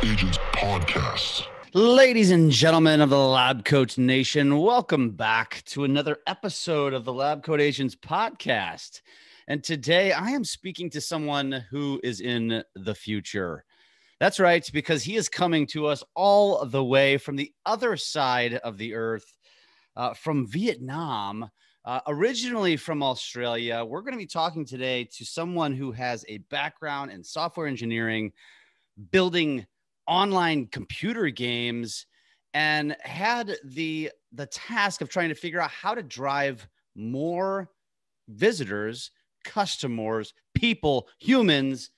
Agents Podcast. Ladies and gentlemen of the Lab Coat Nation, welcome back to another episode of the LabCoatAgents Podcast. And today I am speaking to someone who is in the future. That's right, because he is coming to us all the way from the other side of the earth, from Vietnam, originally from Australia. We're going to be talking today to someone who has a background in software engineering, building online computer games, and had the task of trying to figure out how to drive more visitors, customers, people, humans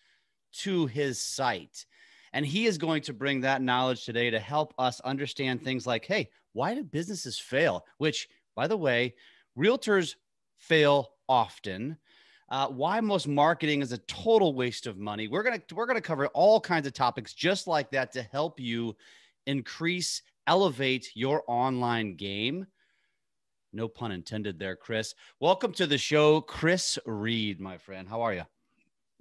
to his site. And he is going to bring that knowledge today to help us understand things like, hey, why do businesses fail? Which, by the way, realtors fail often. Why most marketing is a total waste of money. We're gonna cover all kinds of topics just like that to help you increase, elevate your online game. No pun intended there, Kris. Welcome to the show, Kris Reid, my friend. How are you?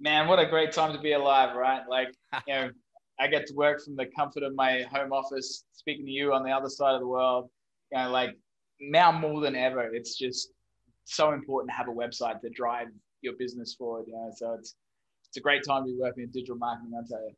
Man, what a great time to be alive, right? Like, I get to work from the comfort of my home office, speaking to you on the other side of the world. Like now more than ever, it's just so important to have a website to drive your business forward. So it's a great time to be working in digital marketing, I'll tell you.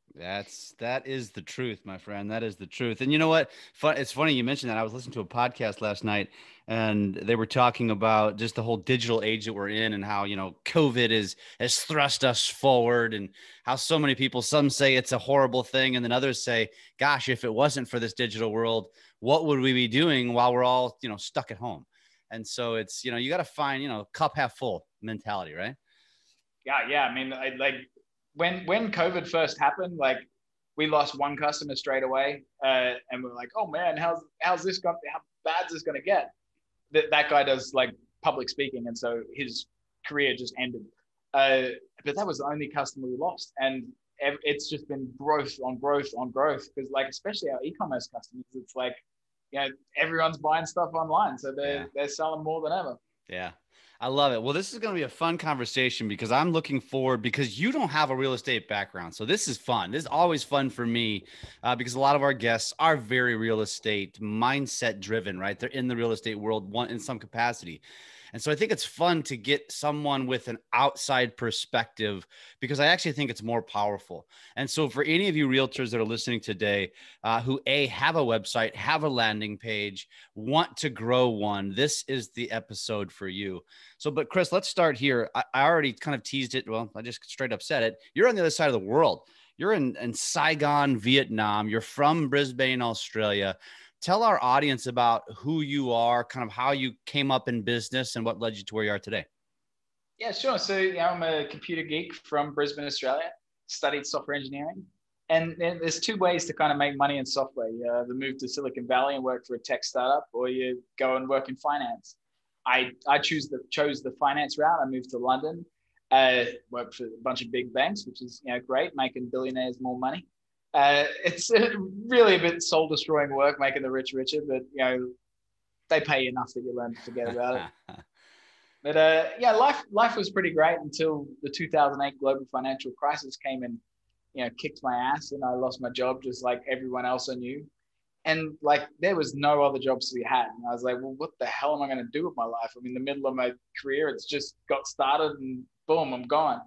That is the truth, my friend. That is the truth. And you know what? It's funny you mentioned that. I was listening to a podcast last night, and they were talking about just the whole digital age that we're in, and how, COVID has thrust us forward, and how so many people, some say it's a horrible thing, and then others say, gosh, if it wasn't for this digital world, what would we be doing while we're all, stuck at home? And so it's, you got to find, cup half full mentality, right? Yeah. I mean, when COVID first happened, like we lost one customer straight away, and we're like, oh man, how's this going? How bad is this going to get? That guy does like public speaking, and so his career just ended. But that was the only customer we lost, and it's just been growth on growth on growth. Because like especially our e-commerce customers, it's like, everyone's buying stuff online, so they're selling more than ever. Yeah. I love it. Well, this is going to be a fun conversation because I'm looking forward, because you don't have a real estate background. So this is fun. This is always fun for me because a lot of our guests are very real estate mindset driven, right? They're in the real estate world in some capacity. And so I think it's fun to get someone with an outside perspective, because I actually think it's more powerful. And so for any of you realtors that are listening today, who have a website, have a landing page, want to grow one, this is the episode for you. So, but Kris, let's start here. I already kind of teased it. Well, I just straight up said it. You're on the other side of the world. You're in Saigon, Vietnam. You're from Brisbane, Australia. Tell our audience about who you are, kind of how you came up in business and what led you to where you are today. Yeah, sure. So, I'm a computer geek from Brisbane, Australia, studied software engineering. And there's two ways to kind of make money in software. The move to Silicon Valley and work for a tech startup, or you go and work in finance. I chose the finance route. I moved to London, worked for a bunch of big banks, which is great, making billionaires more money. It's really a bit soul destroying work, making the rich richer, but they pay enough that you learn to forget about it. But life was pretty great until the 2008 global financial crisis came and kicked my ass, and I lost my job just like everyone else I knew. And like there was no other jobs to be had, and I was like, well, what the hell am I going to do with my life? I'm in the middle of my career. It's just got started, and boom, I'm gone.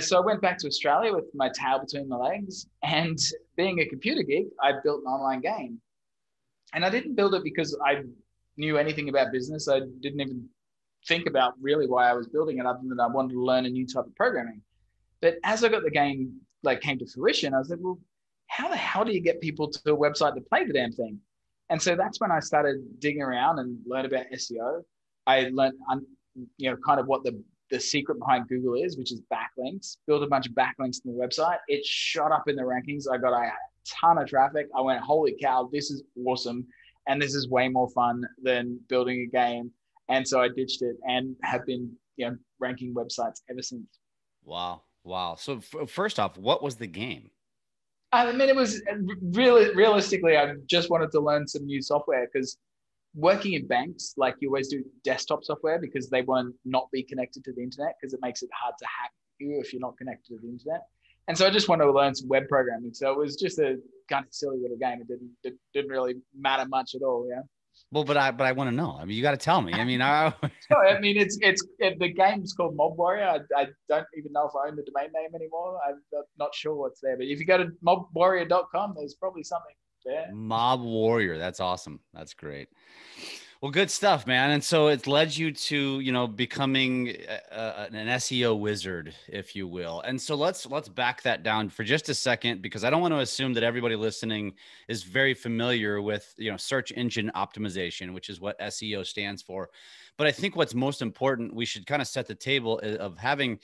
So I went back to Australia with my tail between my legs, and being a computer geek, I built an online game. And I didn't build it because I knew anything about business. I didn't even think about really why I was building it, other than I wanted to learn a new type of programming. But as I got the game came to fruition, I was like, well, how the hell do you get people to a website to play the damn thing? And so that's when I started digging around and learned about SEO. I learned, kind of what the secret behind Google is, which is backlinks. Built a bunch of backlinks to the website. It shot up in the rankings. I got a ton of traffic. I went, holy cow, this is awesome. And this is way more fun than building a game. And so I ditched it and have been, ranking websites ever since. Wow. So first off, what was the game? I mean, it was really, realistically, I just wanted to learn some new software because working in banks, like you always do desktop software because they want to not be connected to the internet because it makes it hard to hack you if you're not connected to the internet. And so I just wanted to learn some web programming. So it was just a kind of silly little game. It didn't really matter much at all. Yeah. Well, but I want to know. I mean, you got to tell me. I mean, I mean, the game's called Mob Warrior. I don't even know if I own the domain name anymore. I'm not sure what's there. But if you go to mobwarrior.com, there's probably something there. Mob Warrior. That's awesome. That's great. Well, good stuff, man. And so it led you to, becoming an SEO wizard, if you will. And so let's back that down for just a second, because I don't want to assume that everybody listening is very familiar with, search engine optimization, which is what SEO stands for. But I think what's most important, we should kind of set the table of having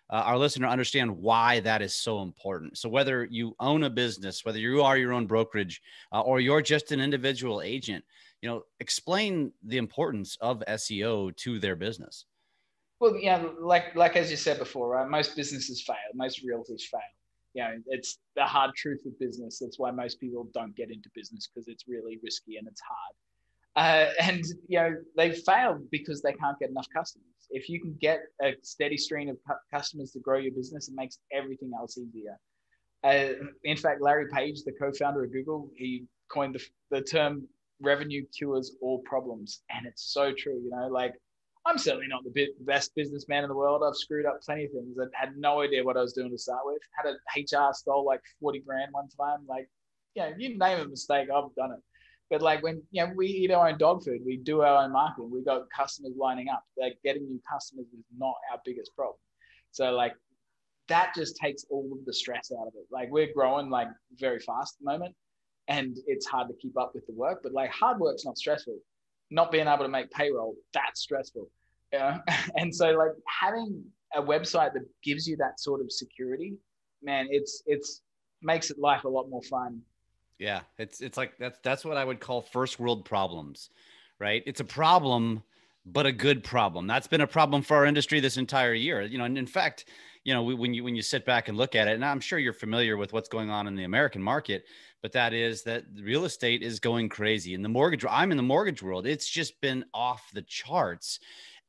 our listener understand why that is so important. So whether you own a business, whether you are your own brokerage, or you're just an individual agent, explain the importance of SEO to their business. Well, like as you said before, right? Most businesses fail. Most realtors fail. It's the hard truth of business. That's why most people don't get into business, because it's really risky and it's hard. And they fail because they can't get enough customers. If you can get a steady stream of customers to grow your business, it makes everything else easier. In fact, Larry Page, the co-founder of Google, he coined the term revenue cures all problems. And it's so true. Like, I'm certainly not the best businessman in the world. I've screwed up plenty of things. I had no idea what I was doing to start with. Had a HR stole like 40 grand one time. Like, you name a mistake, I've done it. But like when, we eat our own dog food, we do our own marketing, we got customers lining up. Like, getting new customers is not our biggest problem. So like, that just takes all of the stress out of it. Like, we're growing like very fast at the moment, and it's hard to keep up with the work, but like, hard work's not stressful. Not being able to make payroll, that's stressful. And so like, having a website that gives you that sort of security, man, it's makes it life a lot more fun. Yeah, it's like that's what I would call first world problems, right? It's a problem, but a good problem. That's been a problem for our industry this entire year. And in fact, when you sit back and look at it, and I'm sure you're familiar with what's going on in the American market, but that real estate is going crazy. I'm in the mortgage world. It's just been off the charts.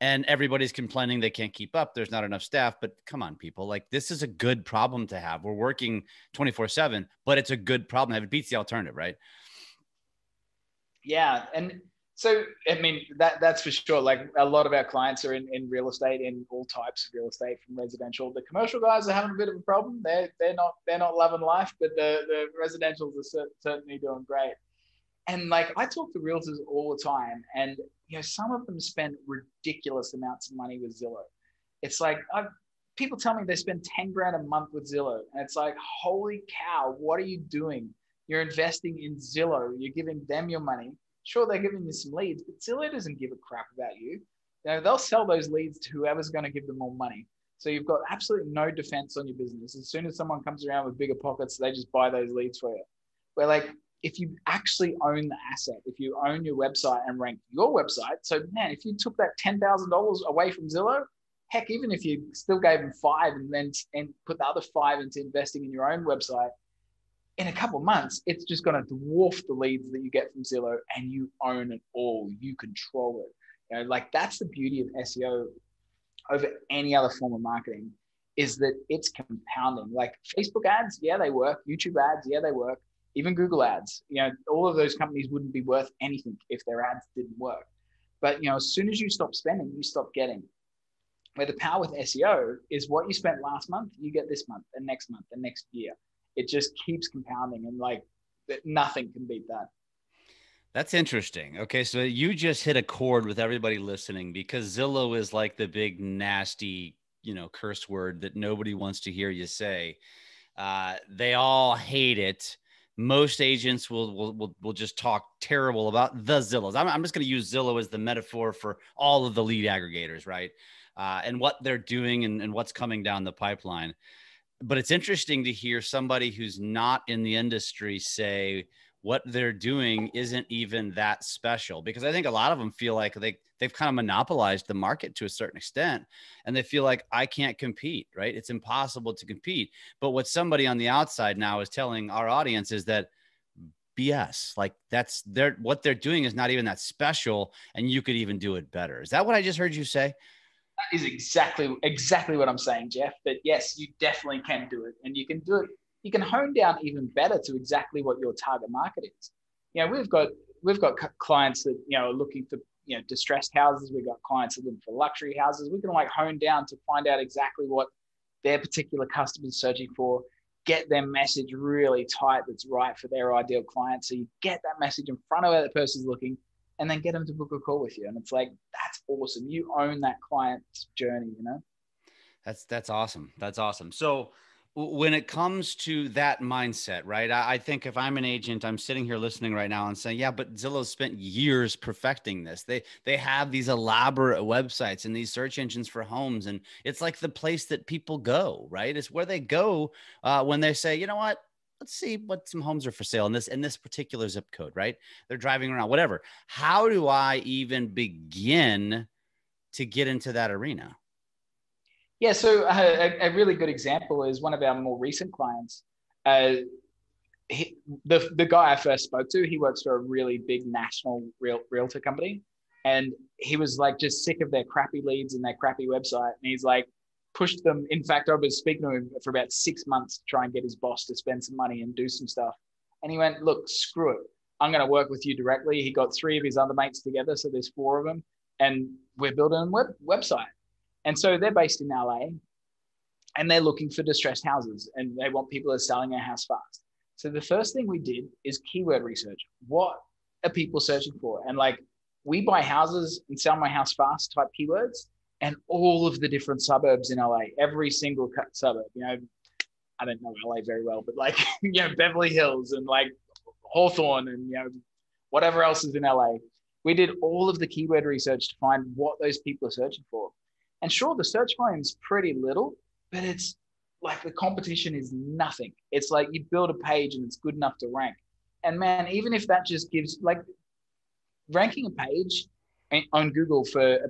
And everybody's complaining they can't keep up. There's not enough staff. But come on, people. Like, this is a good problem to have. We're working 24/7, but it's a good problem to have. It beats the alternative, right? Yeah. And so, I mean, that's for sure. Like, a lot of our clients are in real estate, in all types of real estate, from residential. The commercial guys are having a bit of a problem. They're not loving life, but the residentials are certainly doing great. And like, I talk to realtors all the time, and some of them spend ridiculous amounts of money with Zillow. It's like, people tell me they spend 10 grand a month with Zillow, and it's like, holy cow, what are you doing? You're investing in Zillow. You're giving them your money. Sure, they're giving you some leads, but Zillow doesn't give a crap about you. They'll sell those leads to whoever's going to give them more money. So you've got absolutely no defense on your business. As soon as someone comes around with bigger pockets, they just buy those leads for you. Where like, if you actually own the asset, if you own your website and rank your website, so man, if you took that $10,000 away from Zillow, heck, even if you still gave them $5 and put the other $5 into investing in your own website, in a couple of months, it's just going to dwarf the leads that you get from Zillow, and you own it all. You control it. Like, that's the beauty of SEO over any other form of marketing, is that it's compounding. Like, Facebook ads, yeah, they work. YouTube ads, yeah, they work. Even Google ads, all of those companies wouldn't be worth anything if their ads didn't work. But, as soon as you stop spending, you stop getting. Where the power with SEO is what you spent last month, you get this month and next month and next year. It just keeps compounding, and like, nothing can beat that. That's interesting. Okay. So you just hit a chord with everybody listening, because Zillow is like the big, nasty, curse word that nobody wants to hear you say. They all hate it. Most agents will just talk terrible about the Zillows. I'm just going to use Zillow as the metaphor for all of the lead aggregators, right? And what they're doing and what's coming down the pipeline. But it's interesting to hear somebody who's not in the industry say what they're doing isn't even that special, because I think a lot of them feel like they've kind of monopolized the market to a certain extent, and they feel like, I can't compete, right? It's impossible to compete. But what somebody on the outside now is telling our audience is that BS, like, what they're doing is not even that special, and you could even do it better. Is that what I just heard you say? is exactly what I'm saying, Jeff. But yes, you definitely can do it, and you can do it. You can hone down even better to exactly what your target market is. We've got clients that are looking for distressed houses. We've got clients that are looking for luxury houses. We can hone down to find out exactly what their particular customer is searching for. Get their message really tight that's right for their ideal client. So you get that message in front of where the person's looking, and then get them to book a call with you. And it's like, that's awesome. You own that client's journey, That's awesome. That's awesome. So when it comes to that mindset, right? I think if I'm an agent, I'm sitting here listening right now and saying, yeah, but Zillow spent years perfecting this. They have these elaborate websites and these search engines for homes. And it's like the place that people go, right? It's where they go when they say, you know what? Let's see what some homes are for sale in this particular zip code, right? They're driving around, whatever. How do I even begin to get into that arena? Yeah, so a really good example is one of our more recent clients. The guy I first spoke to, he works for a really big national realtor company, and he was like just sick of their crappy leads and their crappy website, and he's like pushed them. In fact, I was speaking to him for about 6 months to try and get his boss to spend some money and do some stuff, and he went, "Look, screw it. I'm going to work with you directly." He got 3 of his other mates together, so there's 4 of them, and we're building a website. And so they're based in LA, and they're looking for distressed houses, and they want people that are selling their house fast. So the first thing we did is keyword research. What are people searching for? And we buy houses and sell my house fast type keywords, and all of the different suburbs in LA, every single suburb, I don't know LA very well, but Beverly Hills and Hawthorne and, whatever else is in LA. We did all of the keyword research to find what those people are searching for. And sure, the search volume's pretty little, but it's like the competition is nothing. It's like you build a page and it's good enough to rank. And man, even if that just gives ranking a page on Google for a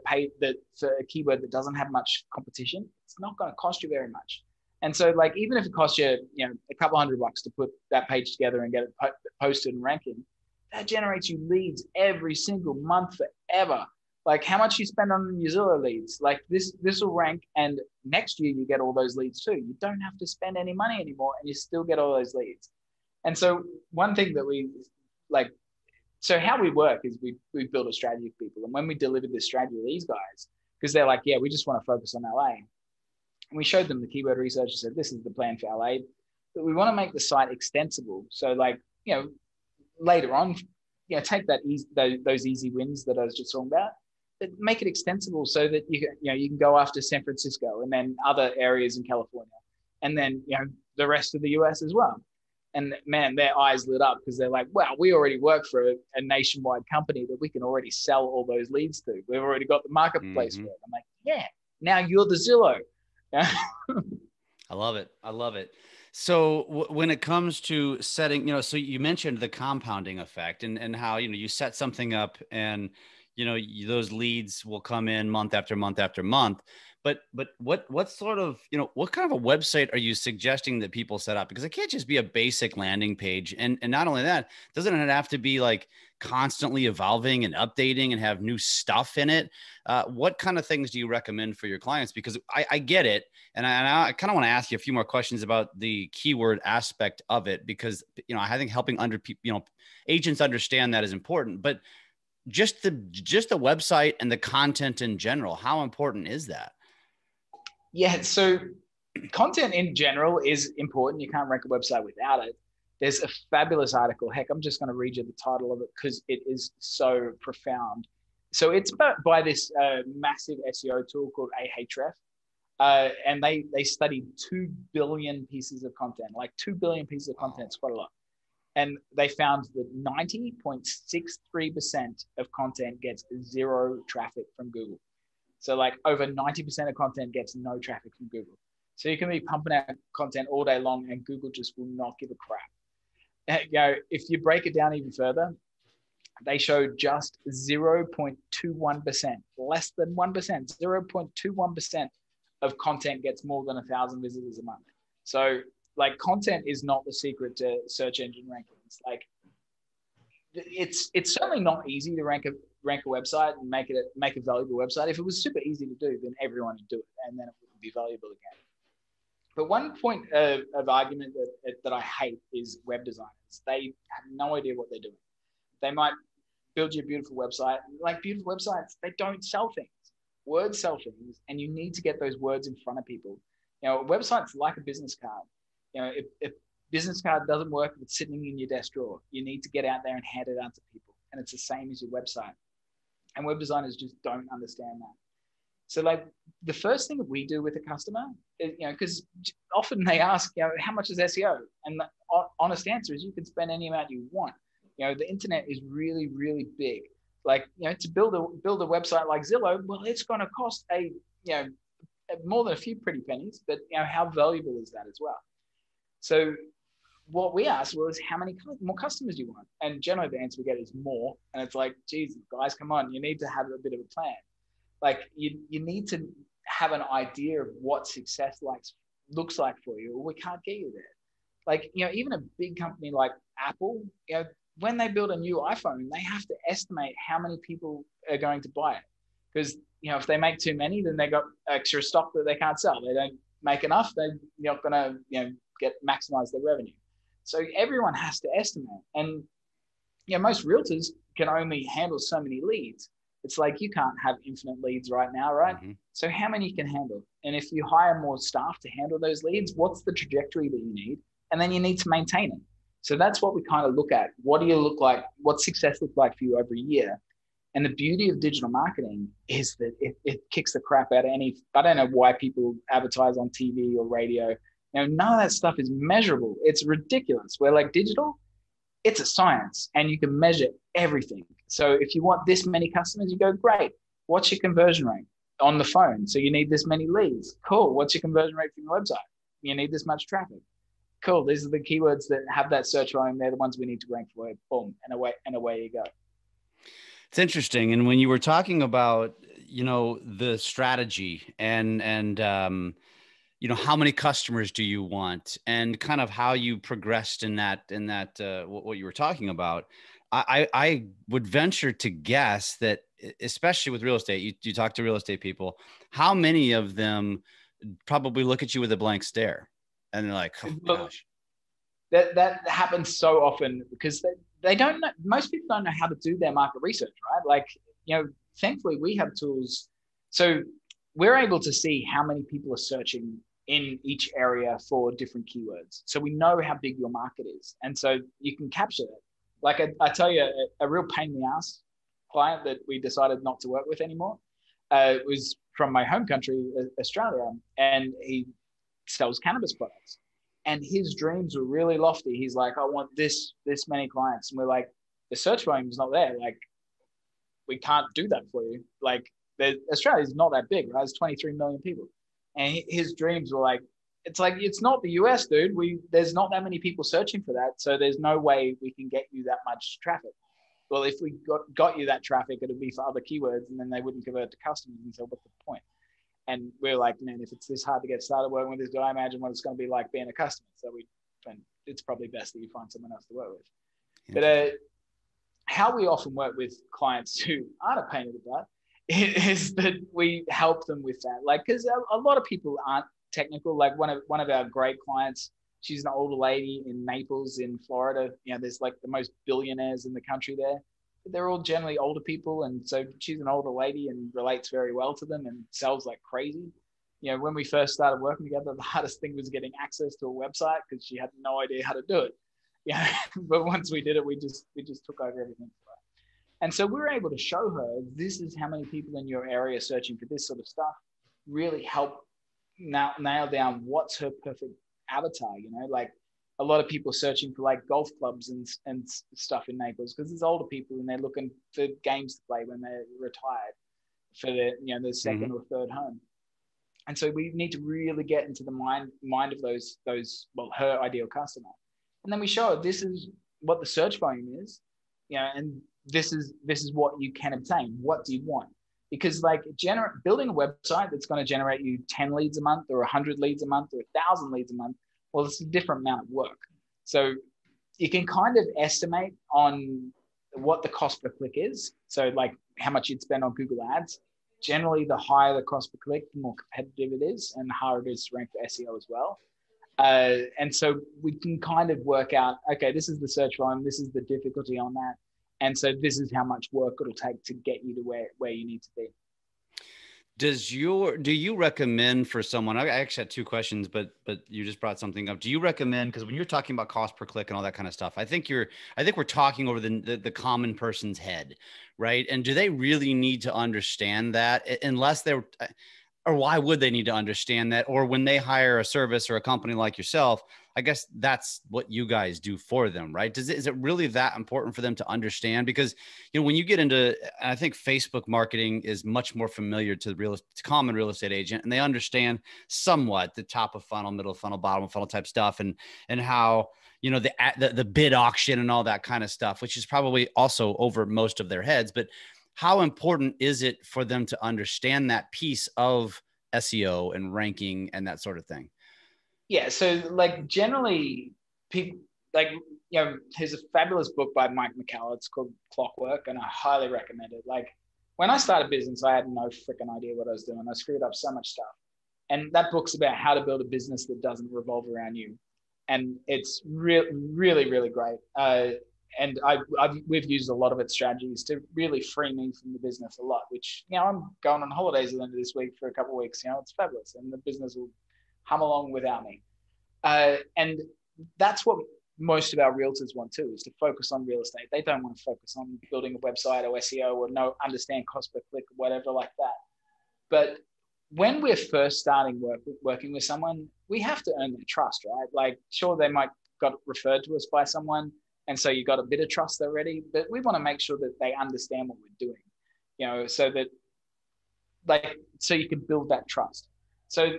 keyword that doesn't have much competition, it's not going to cost you very much. And so even if it costs you, a couple $100 to put that page together and get it posted and ranking, that generates you leads every single month forever. How much you spend on your Zillow leads, this will rank, and next year you get all those leads too. You don't have to spend any money anymore, and you still get all those leads. And so one thing that so how we work is we build a strategy for people, and when we delivered this strategy to these guys, because they're like, yeah, we just want to focus on LA, and we showed them the keyword research and said, this is the plan for LA, but we want to make the site extensible. So later on, take those easy wins that I was just talking about, but make it extensible so that you can go after San Francisco and then other areas in California, and then the rest of the US as well. And man, their eyes lit up because they're like, wow, we already work for a nationwide company that we can already sell all those leads to. We've already got the marketplace for it. I'm like, yeah, now you're the Zillow. I love it. I love it. So when it comes to setting, so you mentioned the compounding effect and how, you set something up and, those leads will come in month after month after month. But what sort of, what kind of a website are you suggesting that people set up? Because it can't just be a basic landing page. And not only that, doesn't it have to be constantly evolving and updating and have new stuff in it? What kind of things do you recommend for your clients? Because I get it. And I kind of want to ask you a few more questions about the keyword aspect of it, because, I think helping agents understand that is important, but just the website and the content in general, how important is that? Yeah, so content in general is important. You can't rank a website without it. There's a fabulous article. Heck, I'm just going to read you the title of it because it is so profound. So it's by this massive SEO tool called Ahrefs. And they studied 2 billion pieces of content. 2 billion pieces of content is quite a lot. And they found that 90.63% of content gets 0 traffic from Google. So over 90% of content gets no traffic from Google. So you can be pumping out content all day long and Google just will not give a crap. If you break it down even further, they showed just 0.21%, less than 1%, 0.21% of content gets more than 1,000 visitors a month. So content is not the secret to search engine rankings. It's certainly not easy to rank rank a website and make a valuable website. If it was super easy to do, then everyone would do it, and then it wouldn't be valuable again. But one point of argument that I hate is web designers. They have no idea what they're doing. They might build you a beautiful website. Like beautiful websites, they don't sell things. Words sell things, and you need to get those words in front of people. You know, a website's like a business card. You know, if business card doesn't work if it's sitting in your desk drawer, you need to get out there and hand it out to people. And it's the same as your website. And web designers just don't understand that. So like the first thing that we do with a customer is, you know, because often they ask, you know, how much is SEO? And the honest answer is you can spend any amount you want. You know, the internet is really, really big. Like, you know, to build a website like Zillow, well, it's going to cost more than a few pretty pennies, but you know, how valuable is that as well? So what we ask was, how many more customers do you want? And generally the answer we get is more. And it's like, geez, guys, come on, you need to have a bit of a plan. Like you need to have an idea of what success looks like for you, or we can't get you there. Like, you know, even a big company like Apple, you know, when they build a new iPhone, they have to estimate how many people are going to buy it. Because, you know, if they make too many, then they got extra stock that they can't sell. They don't make enough, they're not going to, you know, maximize their revenue. So everyone has to estimate. And, you know, most realtors can only handle so many leads. It's like you can't have infinite leads right now, right? Mm-hmm. So how many you can handle? And if you hire more staff to handle those leads, what's the trajectory that you need? And then you need to maintain it. So that's what we kind of look at. What do you look like? What's success look like for you over a year? And the beauty of digital marketing is that it kicks the crap out of I don't know why people advertise on TV or radio. You know, none of that stuff is measurable. It's ridiculous. Where like digital, it's a science and you can measure everything. So if you want this many customers, you go, great. What's your conversion rate on the phone? So you need this many leads. Cool. What's your conversion rate from your website? You need this much traffic. Cool. These are the keywords that have that search volume. They're the ones we need to rank for. Boom. And away you go. It's interesting. And when you were talking about, you know, the strategy and you know, how many customers do you want and kind of how you progressed in that what you were talking about, I would venture to guess that, especially with real estate, you talk to real estate people, how many of them probably look at you with a blank stare and they're like, oh, gosh. That happens so often because they don't know. Most people don't know how to do their market research, right? Like, you know, thankfully we have tools. So we're able to see how many people are searching in each area for different keywords. So we know how big your market is. And so you can capture that. Like I tell you, a real pain in the ass client that we decided not to work with anymore was from my home country, Australia, and he sells cannabis products. And his dreams were really lofty. He's like, I want this many clients. And we're like, the search volume is not there. Like, we can't do that for you. Like, Australia is not that big, right? It's 23 million people. And his dreams were like, it's not the US, dude. There's not that many people searching for that. So there's no way we can get you that much traffic. Well, if we got you that traffic, it'd be for other keywords and then they wouldn't convert to customers. And so what's the point? And we're like, man, if it's this hard to get started working with this guy, imagine what it's going to be like being a customer. So it's probably best that you find someone else to work with. But how we often work with clients who aren't a pain in the butt is that we help them with that. Like, because a lot of people aren't technical. Like one of our great clients, she's an older lady in Naples in Florida. You know, there's like the most billionaires in the country there. They're all generally older people. And so she's an older lady and relates very well to them and sells like crazy. You know, when we first started working together, the hardest thing was getting access to a website because she had no idea how to do it. Yeah. But once we did it, we just took over everything for her. And so we were able to show her, this is how many people in your area are searching for this sort of stuff, really help nail down what's her perfect avatar. You know, like a lot of people searching for like golf clubs and stuff in Naples because there's older people and they're looking for games to play when they're retired for their second or third home. And so we need to really get into the mind of those her ideal customer. And then we show her, this is what the search volume is, you know, and this is what you can obtain. What do you want? Because like building a website that's going to generate you 10 leads a month or 100 leads a month or 1,000 leads a month, well, it's a different amount of work. So you can kind of estimate on what the cost per click is. So like how much you'd spend on Google ads. Generally, the higher the cost per click, the more competitive it is and the harder it is to rank for SEO as well. And so we can kind of work out, okay, this is the search volume, this is the difficulty on that. And so this is how much work it'll take to get you to where you need to be. Do you recommend for someone, I actually had two questions, but you just brought something up. Do you recommend, because when you're talking about cost per click and all that kind of stuff, I think we're talking over the common person's head, right? And do they really need to understand that unless they're, or why would they need to understand that? Or when they hire a service or a company like yourself, I guess that's what you guys do for them, right? Is it really that important for them to understand? Because, when you get into, I think Facebook marketing is much more familiar to the common real estate agent, and they understand somewhat the top of funnel, middle of funnel, bottom of funnel type stuff, and how, the bid auction and all that kind of stuff, which is probably also over most of their heads. But how important is it for them to understand that piece of SEO and ranking and that sort of thing? Yeah. So like generally people there's a fabulous book by Mike McCall. It's called Clockwork, and I highly recommend it. Like when I started business, I had no freaking idea what I was doing. I screwed up so much stuff. And that book's about how to build a business that doesn't revolve around you. And it's really, really great. And we've used a lot of its strategies to really free me from the business a lot, which, I'm going on holidays at the end of this week for a couple of weeks. It's fabulous. And the business will hum along without me. And that's what most of our realtors want too, is to focus on real estate. They don't want to focus on building a website or SEO or understand cost per click or whatever like that. But when we're first starting working with someone, we have to earn their trust, right? Like, sure, they might got referred to us by someone, and so you got a bit of trust already, but we want to make sure that they understand what we're doing, so that so you can build that trust. So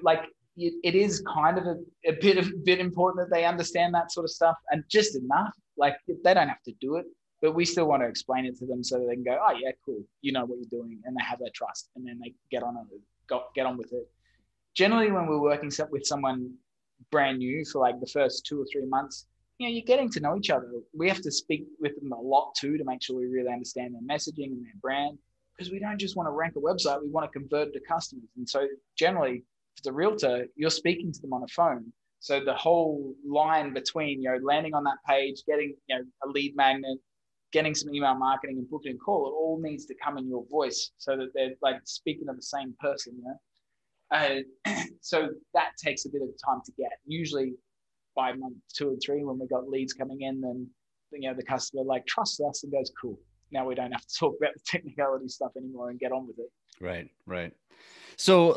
it is kind of a bit important that they understand that sort of stuff, and just enough. Like they don't have to do it, but we still want to explain it to them so that they can go, oh yeah, cool, you know what you're doing, and they have that trust, and then they get on with it. Generally, when we're working with someone brand new for like the first 2 or 3 months, you're getting to know each other. We have to speak with them a lot too to make sure we really understand their messaging and their brand, because we don't just want to rank a website, we want to convert it to customers. And so generally, if it's a realtor, you're speaking to them on a phone. So the whole line between, landing on that page, getting, a lead magnet, getting some email marketing and booking a call, it all needs to come in your voice so that they're like speaking to the same person. So that takes a bit of time to get. Usually by month 2 or 3, when we got leads coming in, then the customer trusts us and goes, cool, now we don't have to talk about the technicality stuff anymore and get on with it. Right. So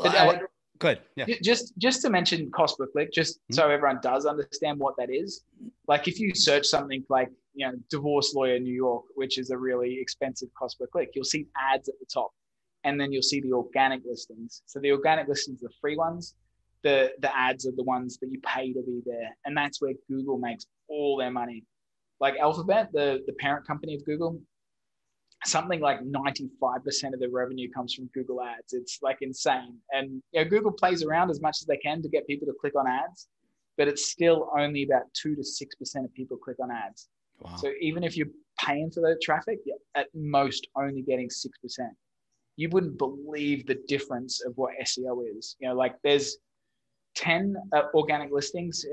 good. Yeah. Just to mention cost per click, so everyone does understand what that is. Like if you search something like, divorce lawyer New York, which is a really expensive cost per click, you'll see ads at the top, and then you'll see the organic listings. So the organic listings are the free ones. The ads are the ones that you pay to be there. And that's where Google makes all their money. Like Alphabet, the parent company of Google, something like 95% of the revenue comes from Google ads. It's like insane. And Google plays around as much as they can to get people to click on ads, but it's still only about 2 to 6% of people click on ads. Wow. So even if you're paying for the traffic, you're at most only getting 6%. You wouldn't believe the difference of what SEO is. There's 10 organic listings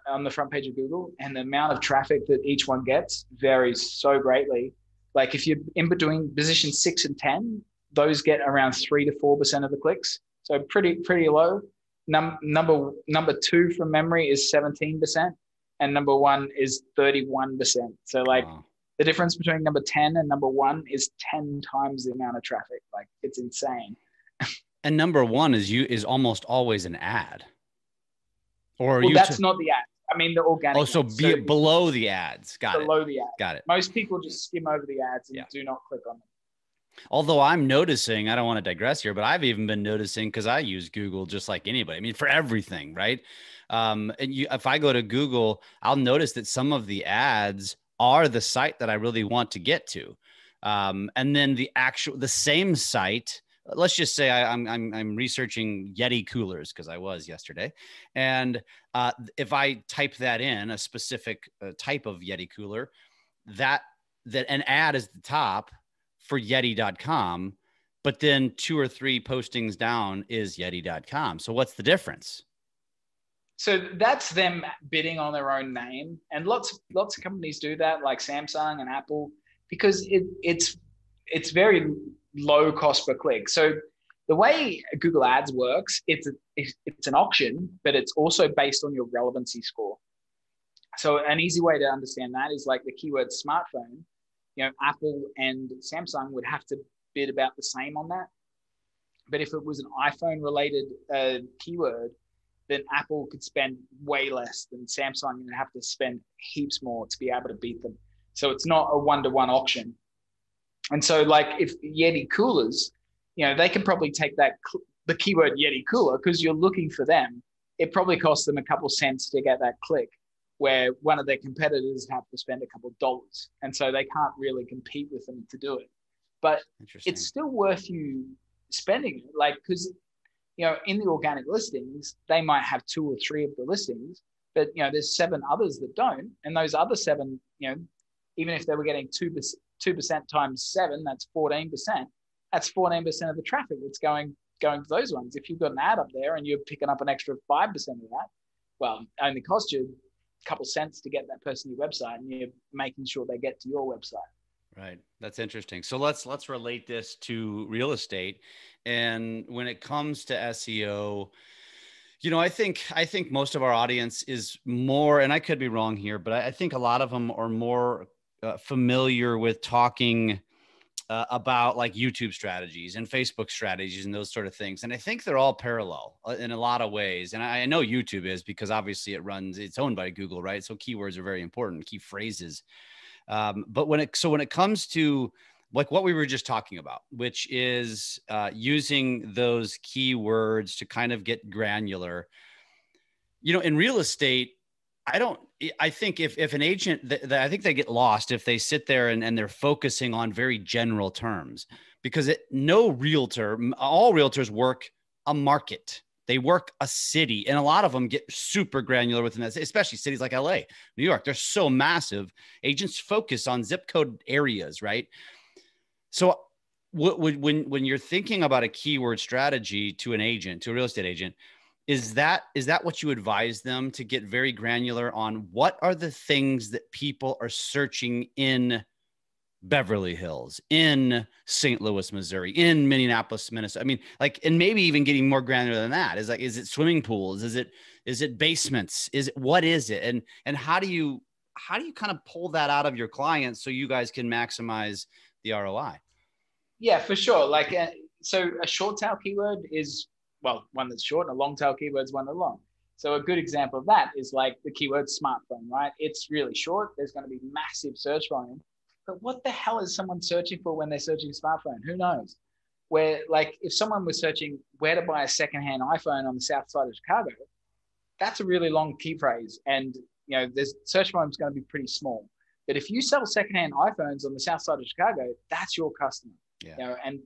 on the front page of Google, and the amount of traffic that each one gets varies so greatly. Like if you're in between position 6 and 10, those get around 3 to 4% of the clicks. So pretty low. Number 2 from memory is 17%, and number 1 is 31%. So wow. The difference between number 10 and number 1 is 10 times the amount of traffic. Like it's insane. And number 1 is almost always an ad. That's not the ad. I mean, the organic. Oh, so below the ads. Below the ads. Got it. Most people just skim over the ads and do not click on them. Although I'm noticing, I don't want to digress here, but I've even been noticing, because I use Google just like anybody. I mean, for everything, right? If I go to Google, I'll notice that some of the ads are the site that I really want to get to. And then the same site, let's just say I'm researching Yeti coolers, because I was yesterday. And if I type that in, a specific type of Yeti cooler, that that an ad is the top for Yeti.com, but then 2 or 3 postings down is Yeti.com. So what's the difference? So that's them bidding on their own name. And lots of companies do that, like Samsung and Apple, because it's very low cost per click. So the way Google Ads works, it's an auction, but it's also based on your relevancy score. So an easy way to understand that is like the keyword smartphone. Apple and Samsung would have to bid about the same on that. But if it was an iPhone related keyword, then Apple could spend way less than Samsung and have to spend heaps more to be able to beat them. So it's not a one-to-one auction. And so like if Yeti coolers, they can probably take the keyword Yeti cooler because you're looking for them. It probably costs them a couple cents to get that click, where one of their competitors have to spend a couple of dollars. And so they can't really compete with them to do it. But it's still worth you spending it, like, because in the organic listings, they might have 2 or 3 of the listings, but there's 7 others that don't. And those other 7, even if they were getting 2% times 7, that's 14%. That's 14% of the traffic that's going to those ones. If you've got an ad up there and you're picking up an extra 5% of that, well, it only costs you a couple cents to get that person to your website, and you're making sure they get to your website. Right. That's interesting. So let's relate this to real estate. And when it comes to SEO, I think most of our audience is more, and I could be wrong here, but I think a lot of them are more familiar with talking about like YouTube strategies and Facebook strategies and those sort of things. And I think they're all parallel in a lot of ways. And I know YouTube is, because obviously it's owned by Google, right? So keywords are very important, key phrases. But when it comes to like what we were just talking about, which is using those keywords to kind of get granular, in real estate, I think if an agent, I think they get lost if they sit there and they're focusing on very general terms, because all realtors work a market. They work a city, and a lot of them get super granular within that, especially cities like LA, New York. They're so massive. Agents focus on zip code areas, right? So when you're thinking about a keyword strategy to a real estate agent, is that what you advise them to get very granular on? What are the things that people are searching in Beverly Hills, in St. Louis, Missouri, in Minneapolis, Minnesota? I mean, like, and maybe even getting more granular than that is like, is it swimming pools? Is it basements? What is it? And how do you kind of pull that out of your clients so you guys can maximize the ROI? Yeah, for sure. Like, so a short tail keyword is, well, one that's short, and a long tail keyword is one that's long. So a good example of that is like the keyword smartphone, right? It's really short. There's going to be massive search volume. But what the hell is someone searching for when they're searching smartphone? Who knows? Where, like, if someone was searching where to buy a secondhand iPhone on the south side of Chicago, that's a really long key phrase. And, there's search volume is going to be pretty small. But if you sell secondhand iPhones on the south side of Chicago, that's your customer. Yeah. And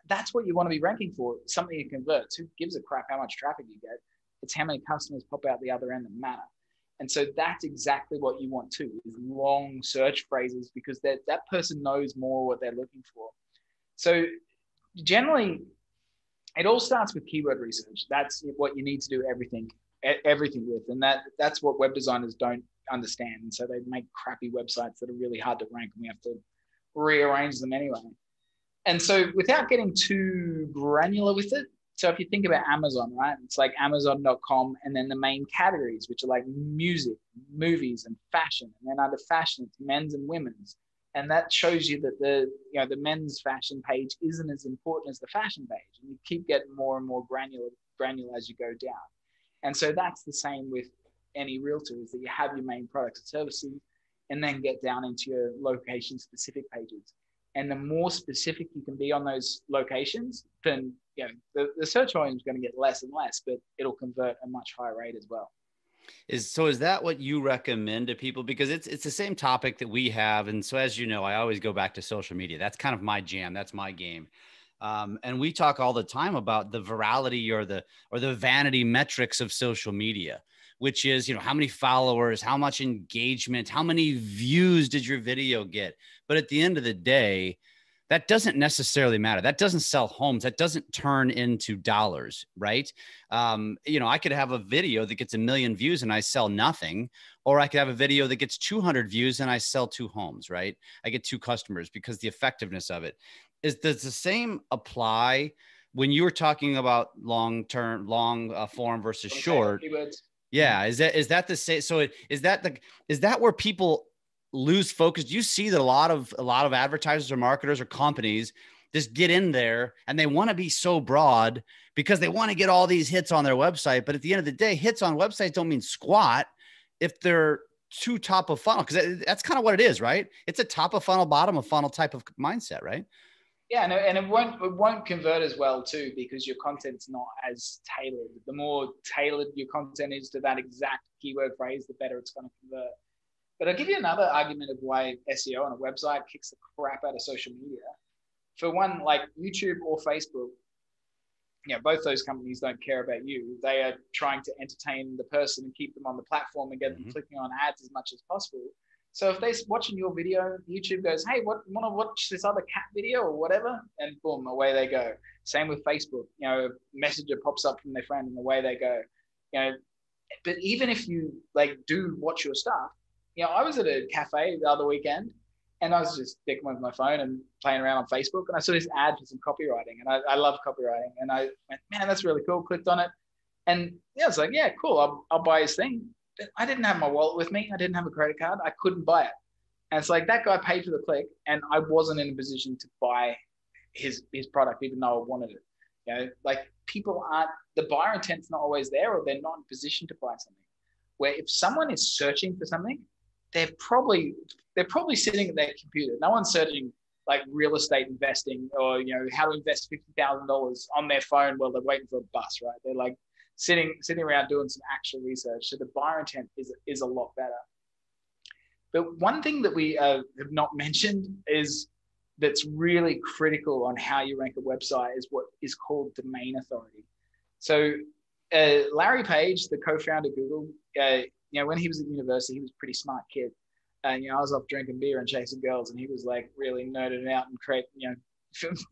that's what you want to be ranking for, something that converts. Who gives a crap how much traffic you get? It's how many customers pop out the other end that matter. And so that's exactly what you want too, is long search phrases, because that person knows more what they're looking for. So generally, it all starts with keyword research. That's what you need to do everything with. And that's what web designers don't understand. And so they make crappy websites that are really hard to rank, and we have to rearrange them anyway. And so without getting too granular with it, so if you think about Amazon, right, it's like Amazon.com, and then the main categories, which are like music, movies, and fashion. And then under fashion, it's men's and women's. And that shows you that the men's fashion page isn't as important as the fashion page. And you keep getting more and more granular as you go down. And so that's the same with any realtor, is that you have your main products and services, and then get down into your location specific pages. And the more specific you can be on those locations, then the search volume is going to get less and less, but it'll convert at a much higher rate as well. Is that what you recommend to people? Because it's the same topic that we have. And so, as you know, I always go back to social media. That's kind of my jam. That's my game. And we talk all the time about the virality or the vanity metrics of social media, which is, how many followers, how much engagement, how many views did your video get? But at the end of the day, that doesn't necessarily matter. That doesn't sell homes. That doesn't turn into dollars, right? I could have a video that gets 1 million views and I sell nothing, or I could have a video that gets 200 views and I sell 2 homes, right? I get 2 customers because the effectiveness of it does the same apply when you were talking about long form versus short? Yeah. Is that the same? So is that where people lose focus? Do you see that a lot of advertisers or marketers or companies just get in there and they want to be so broad because they want to get all these hits on their website? But at the end of the day, hits on websites don't mean squat if they're too top of funnel, because that's kind of what it is, right? It's a top of funnel, bottom of funnel type of mindset, right? Yeah, no, and it won't convert as well too, because your content's not as tailored. The more tailored your content is to that exact keyword phrase, the better it's going to convert. But I'll give you another argument of why SEO on a website kicks the crap out of social media. For one, like YouTube or Facebook, both those companies don't care about you. They are trying to entertain the person and keep them on the platform and get them clicking on ads as much as possible. So if they're watching your video, YouTube goes, hey, want to watch this other cat video or whatever? And boom, away they go. Same with Facebook. A messenger pops up from their friend and away they go. But even if you do watch your stuff, I was at a cafe the other weekend and I was just sticking with my phone and playing around on Facebook, and I saw this ad for some copywriting, and I love copywriting, and I went, man, that's really cool. Clicked on it, and I was like, yeah, cool. I'll buy his thing. But I didn't have my wallet with me. I didn't have a credit card. I couldn't buy it. And it's like that guy paid for the click, and I wasn't in a position to buy his product, even though I wanted it. People aren't, the buyer intent's not always there, or they're not in position to buy something. Where if someone is searching for something, they're probably sitting at their computer. No one's searching like real estate investing or how to invest $50,000 on their phone while they're waiting for a bus, right? They're like sitting around doing some actual research. So the buyer intent is a lot better. But one thing that we have not mentioned is that's really critical on how you rank a website is what is called domain authority. So Larry Page, the co-founder of Google, when he was at university, he was a pretty smart kid. And, I was off drinking beer and chasing girls, and he was like really nerding out and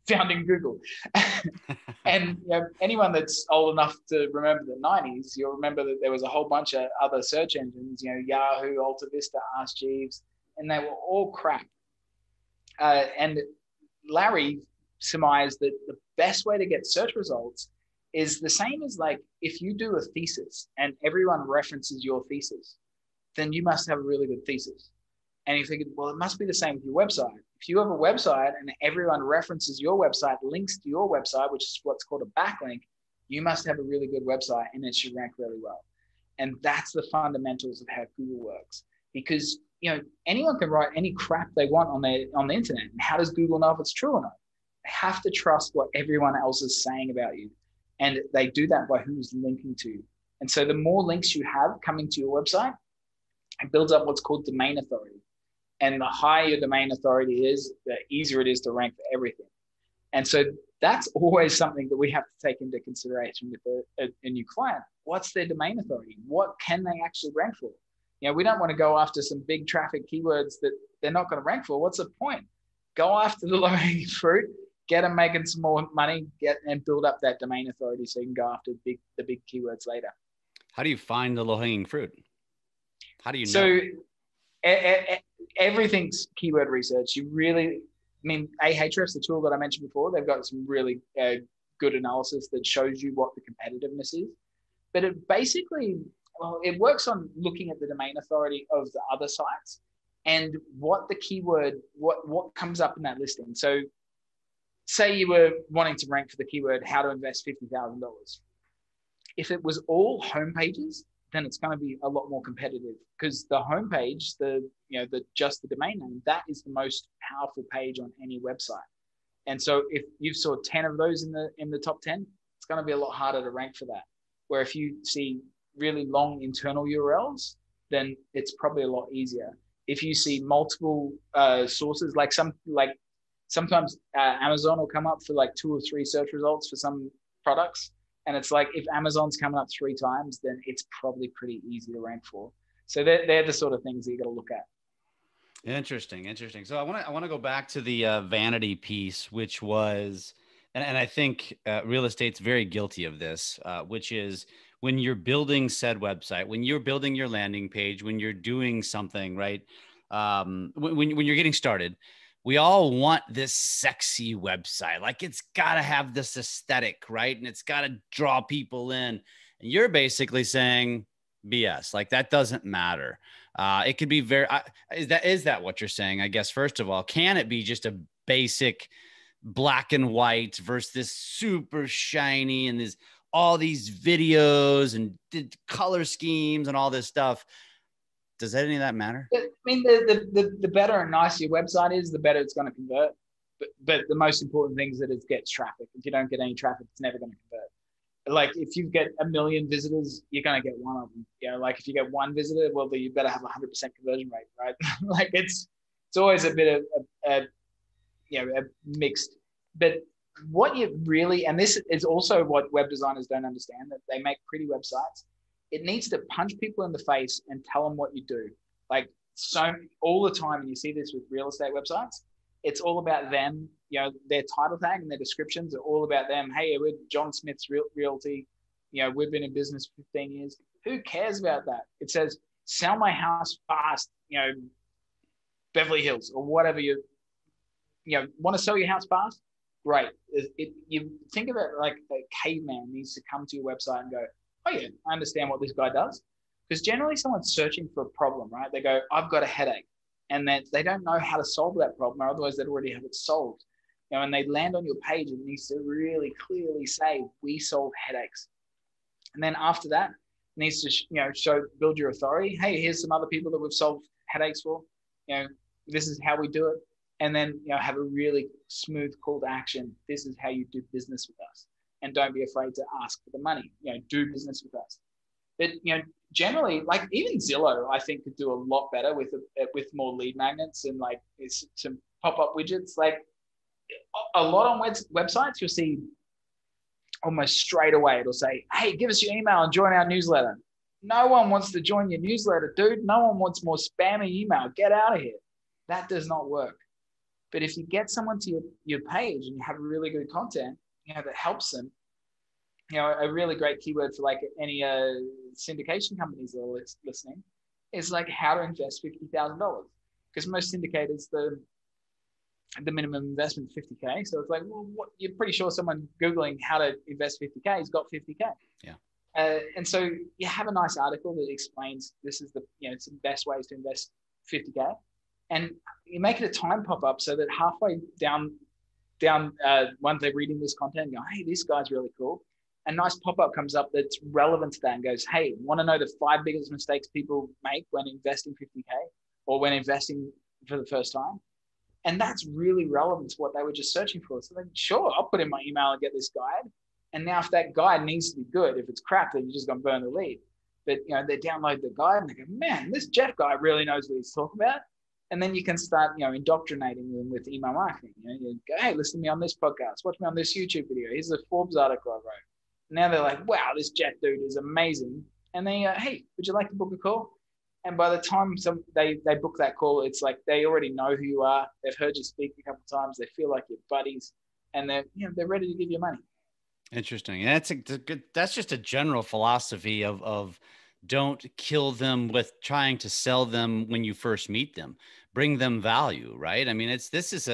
founding Google. And anyone that's old enough to remember the 90s, you'll remember that there was a whole bunch of other search engines, Yahoo, Alta Vista, Ask Jeeves, and they were all crap. And Larry surmised that the best way to get search results is the same as if you do a thesis and everyone references your thesis, then you must have a really good thesis. And he figured, well, it must be the same with your website. If you have a website and everyone references your website, links to your website, which is what's called a backlink, you must have a really good website and it should rank really well. And that's the fundamentals of how Google works. Because anyone can write any crap they want on the internet. And how does Google know if it's true or not? They have to trust what everyone else is saying about you. And they do that by who's linking to you. And so the more links you have coming to your website, it builds up what's called domain authority. And the higher your domain authority is, the easier it is to rank for everything. And so that's always something that we have to take into consideration with a new client. What's their domain authority? What can they actually rank for? We don't want to go after some big traffic keywords that they're not going to rank for. What's the point? Go after the low-hanging fruit, get them making some more money, and build up that domain authority so you can go after the big keywords later. How do you find the low-hanging fruit? How do you know? So everything's keyword research. Ahrefs, the tool that I mentioned before, they've got some really good analysis that shows you what the competitiveness is. But it basically, it works on looking at the domain authority of the other sites and what the keyword, what comes up in that listing. So say you were wanting to rank for the keyword, how to invest $50,000. If it was all homepages, then it's going to be a lot more competitive because the homepage, just the domain name, that is the most powerful page on any website. And so if you saw 10 of those in the top 10, it's going to be a lot harder to rank for that. Where if you see really long internal URLs, then it's probably a lot easier. If you see multiple sources, sometimes Amazon will come up for 2 or 3 search results for some products. And it's like, if Amazon's coming up 3 times, then it's probably pretty easy to rank for. So they're the sort of things that you got to look at. Interesting. So I want to go back to the vanity piece, which was, and I think real estate's very guilty of this, which is when you're building said website, when you're building your landing page, when you're doing something, right? When you're getting started, we all want this sexy website. Like, it's got to have this aesthetic, right? And it's got to draw people in. And you're basically saying BS, like that doesn't matter. It could be very, is that what you're saying? I guess, first of all, can it be just a basic black and white versus this super shiny and there's all these videos and color schemes and all this stuff? Does any of that matter? I mean, the better and nicer your website is, the better it's going to convert. But the most important thing is that it gets traffic. If you don't get any traffic, it's never going to convert. Like, if you get 1 million visitors, you're going to get one of them. You know, like if you get one visitor, well, then you better have 100% conversion rate, right? Like it's always a bit of a mixed. But what you really, and this is also what web designers don't understand, that they make pretty websites. It needs to punch people in the face and tell them what you do. Like, so all the time, and you see this with real estate websites, it's all about them. You know, their title tag and their descriptions are all about them. Hey, we're John Smith's Realty. You know, we've been in business for 15 years. Who cares about that? It says, sell my house fast, you know, Beverly Hills or whatever want to sell your house fast? Great. You think of it like a caveman needs to come to your website and go, oh yeah, I understand what this guy does. Because generally someone's searching for a problem, right? They go, I've got a headache. And then they don't know how to solve that problem, or otherwise they'd already have it solved. You know, and they land on your page, and it needs to really clearly say, we solve headaches. And then after that, it needs to build your authority. Hey, here's some other people that we've solved headaches for. You know, this is how we do it. And then, have a really smooth call to action. This is how you do business with us. And don't be afraid to ask for the money. Do business with us. But, generally, like even Zillow, I think could do a lot better with more lead magnets and like some pop-up widgets. Like a lot on websites, you'll see almost straight away, it'll say, hey, give us your email and join our newsletter. No one wants to join your newsletter, dude. No one wants more spammy email. Get out of here. That does not work. But if you get someone to your page and you have really good content, that helps them, a really great keyword for like any syndication companies that are listening is like how to invest $50,000. Because most syndicators, the minimum investment is $50K. So it's like, well, you're pretty sure someone Googling how to invest $50K has got $50K. Yeah. And so you have a nice article that explains this is it's the best ways to invest $50K. And you make it a time pop-up so that halfway down, once they're reading this content, go, hey, this guy's really cool. A nice pop-up comes up that's relevant to that and goes, hey, want to know the 5 biggest mistakes people make when investing $50K or when investing for the first time? And that's really relevant to what they were just searching for. So then, sure, I'll put in my email and get this guide. And now if that guide needs to be good, if it's crap, then you're just going to burn the lead. But, they download the guide and they go, man, this Jeff guy really knows what he's talking about. And then you can start, indoctrinating them with email marketing. You go, hey, listen to me on this podcast. Watch me on this YouTube video. Here's a Forbes article I wrote. Now they're like, wow, this Jeff dude is amazing. And they go, hey, would you like to book a call? And by the time they book that call, it's like they already know who you are. They've heard you speak a couple of times. They feel like you're buddies, and they're ready to give you money. Interesting. And that's just a general philosophy of don't kill them with trying to sell them when you first meet them. Bring them value, right? I mean, this is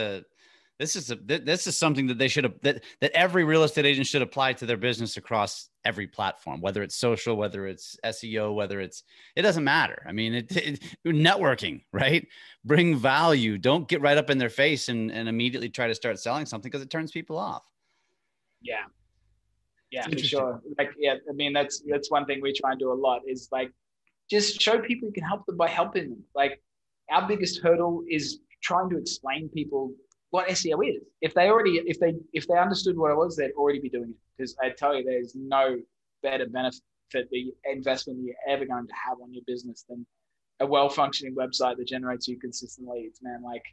something that they should have, that every real estate agent should apply to their business across every platform, whether it's social, whether it's SEO, it doesn't matter. I mean, networking, right? Bring value. Don't get right up in their face and immediately try to start selling something, because it turns people off. Yeah, for sure. Like, I mean, that's one thing we try and do a lot is like, just show people you can help them by helping them. Like, our biggest hurdle is trying to explain people what SEO is. If they understood what it was, they'd already be doing it. Because I tell you, there's no better benefit for the investment you're ever going to have on your business than a well-functioning website that generates you consistent leads, man. Like,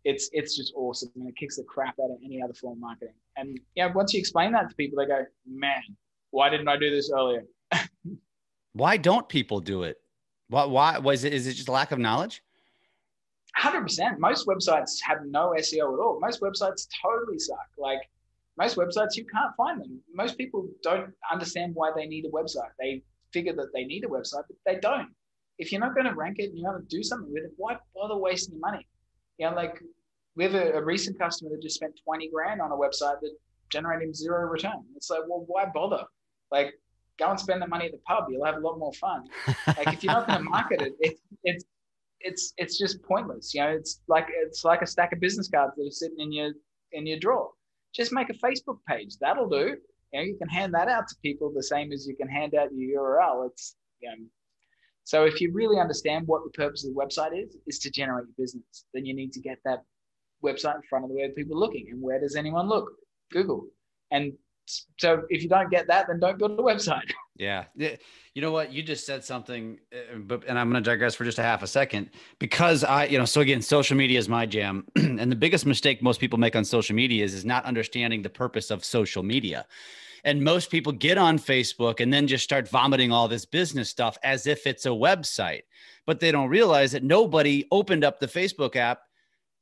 it's just awesome, and it kicks the crap out of any other form of marketing. And once you explain that to people, they go, man, Why didn't I do this earlier? Why don't people do it? Why is it just lack of knowledge? 100%. Most websites have no SEO at all. Most websites totally suck. Like most websites, you can't find them. Most people don't understand why they need a website. They figure that they need a website, but they don't. If you're not going to rank it and you're going to do something with it, why bother wasting your money? Like we have a recent customer that just spent 20 grand on a website that generated him zero return. It's like, well, why bother? Like, go and spend the money at the pub. You'll have a lot more fun. Like if you're not going to market it, it's just pointless. It's like a stack of business cards that are sitting in your drawer. Just make a Facebook page. That'll do. You can hand that out to people the same as you can hand out your URL. So if you really understand what the purpose of the website is to generate your business, then you need to get that website in front of where people are looking. And where does anyone look? Google. And so if you don't get that, then don't build a website. Yeah. You know what? You just said something, and I'm going to digress for just a half a second because so again, social media is my jam. And the biggest mistake most people make on social media is not understanding the purpose of social media. And most people get on Facebook and then just start vomiting all this business stuff as if it's a website, but they don't realize that nobody opened up the Facebook app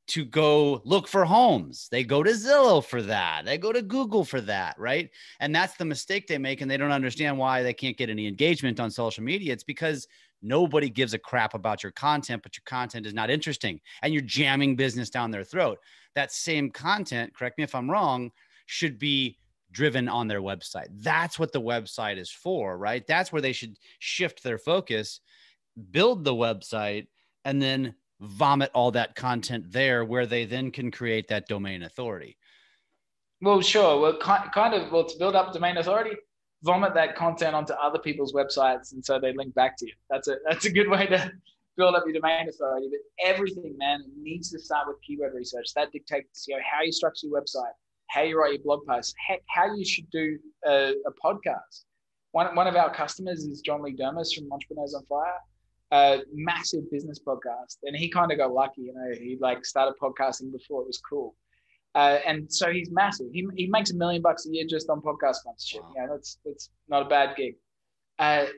to go look for homes. They go to Zillow for that. They go to Google for that, right? And that's the mistake they make. And they don't understand why they can't get any engagement on social media. It's because nobody gives a crap about your content, but your content is not interesting and you're jamming business down their throat. That same content, correct me if I'm wrong, should be driven on their website. That's what the website is for, right? That's where they should shift their focus, build the website, and then vomit all that content there where they then can create that domain authority. Well, sure. Well, to build up domain authority, vomit that content onto other people's websites. And so they link back to you. That's a good way to build up your domain authority. But everything, man, needs to start with keyword research. That dictates, how you structure your website, how you write your blog posts, how you should do a podcast. One of our customers is John Lee Dermis from Entrepreneurs on Fire. A massive business podcast, and he kind of got lucky. He started podcasting before it was cool, and so he's massive. He makes $1 million a year just on podcast sponsorship. Wow. That's not a bad gig. But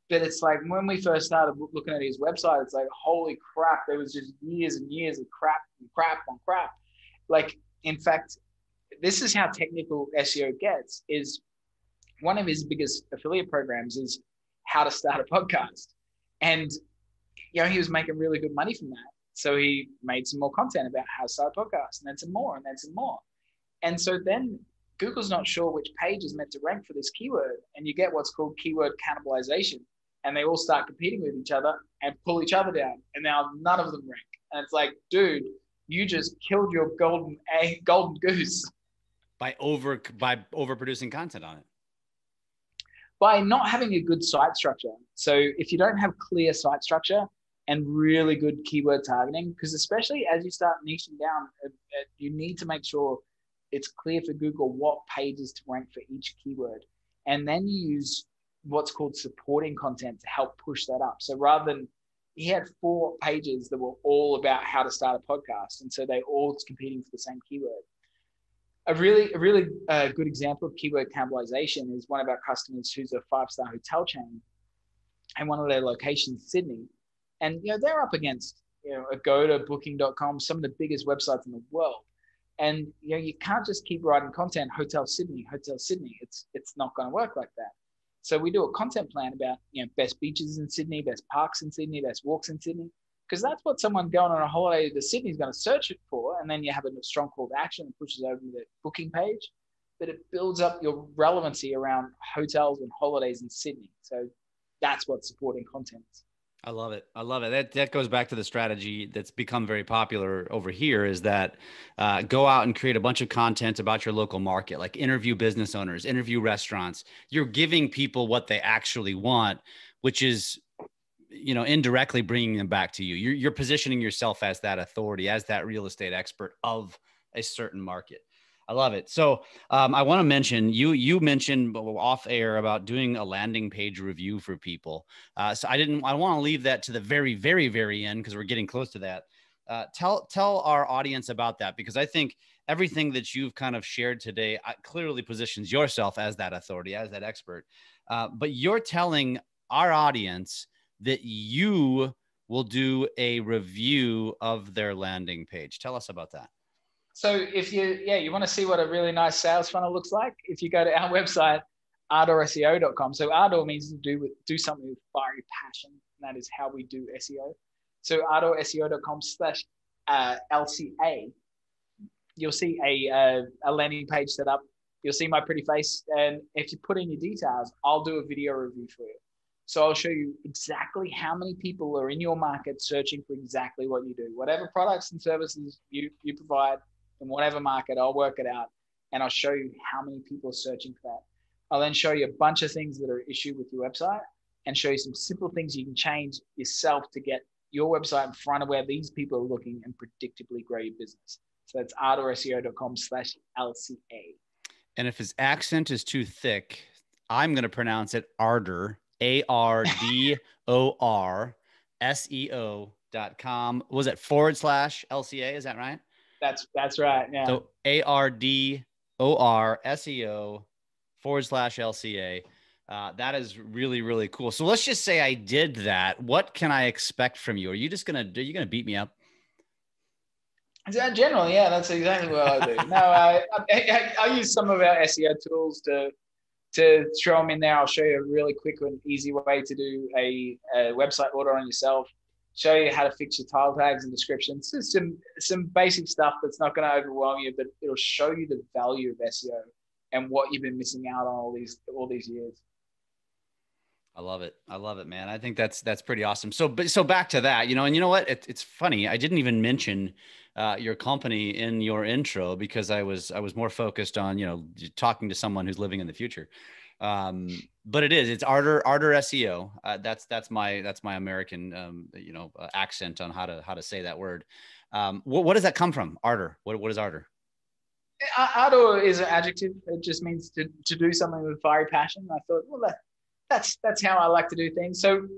it's like when we first started looking at his website, it's like, holy crap, there was just years and years of crap on crap. Like, in fact, this is how technical SEO gets. Is one of his biggest affiliate programs is how to start a podcast. And, he was making really good money from that. So he made some more content about how to start a podcast, and then some more, and then some more. And so then Google's not sure which page is meant to rank for this keyword. And you get what's called keyword cannibalization. And they all start competing with each other and pull each other down. And now none of them rank. And it's like, dude, you just killed your golden goose. By overproducing content on it. By not having a good site structure. So if you don't have clear site structure and really good keyword targeting, because especially as you start niching down, you need to make sure it's clear for Google what pages to rank for each keyword. And then you use what's called supporting content to help push that up. So rather than, he had 4 pages that were all about how to start a podcast. And so they all competing for the same keyword. A really good example of keyword cannibalization is one of our customers who's a 5-star hotel chain, and one of their locations, Sydney. And, they're up against, Agoda, Booking.com, some of the biggest websites in the world. And, you can't just keep writing content, Hotel Sydney. It's not going to work like that. So we do a content plan about, best beaches in Sydney, best parks in Sydney, best walks in Sydney. Because that's what someone going on a holiday to Sydney is going to search it for. And then you have a strong call to action that pushes over to the booking page. But it builds up your relevancy around hotels and holidays in Sydney. So that's what supporting content is. I love it. That goes back to the strategy that's become very popular over here, is that go out and create a bunch of content about your local market, like interview business owners, interview restaurants. You're giving people what they actually want, which is indirectly bringing them back to you. You're positioning yourself as that authority, as that real estate expert of a certain market. I love it. So I want to mention, you mentioned off air about doing a landing page review for people. So I want to leave that to the very, very, very end, because we're getting close to that. Tell our audience about that, because I think everything that you've kind of shared today clearly positions yourself as that authority, as that expert. But you're telling our audience that you will do a review of their landing page. Tell us about that. So if you want to see what a really nice sales funnel looks like, if you go to our website, ardorseo.com. So Ardor means to do something with fiery passion. And that is how we do SEO. So ardorseo.com/LCA. You'll see a landing page set up. You'll see my pretty face. And if you put in your details, I'll do a video review for you. So I'll show you exactly how many people are in your market searching for exactly what you do. Whatever products and services you provide in whatever market, I'll work it out. And I'll show you how many people are searching for that. I'll then show you a bunch of things that are an issue with your website and show you some simple things you can change yourself to get your website in front of where these people are looking and predictably grow your business. So that's ardorseo.com/LCA. And if his accent is too thick, I'm going to pronounce it Ardor, ARDORSEO.com. Was it /LCA? Is that right? That's right. Yeah. So ARDORSEO/LCA. That is really, really cool. So let's just say I did that. What can I expect from you? Are you going to beat me up? Generally, yeah, that's exactly what I do. No, I use some of our SEO tools to throw them in there. I'll show you a really quick and easy way to do a website order on yourself. Show you how to fix your title tags and descriptions. It's some basic stuff that's not going to overwhelm you, but it'll show you the value of SEO and what you've been missing out on all these years. I love it. I love it, man. I think that's pretty awesome. So back to that, and you know what? It's funny. I didn't even mention your company in your intro because I was more focused on, talking to someone who's living in the future. But it's Ardor SEO. That's my American, accent on how to say that word. What does that come from? Ardor. What is Ardor? Ardor is an adjective. It just means to do something with fiery passion. I thought, well, that's how I like to do things. So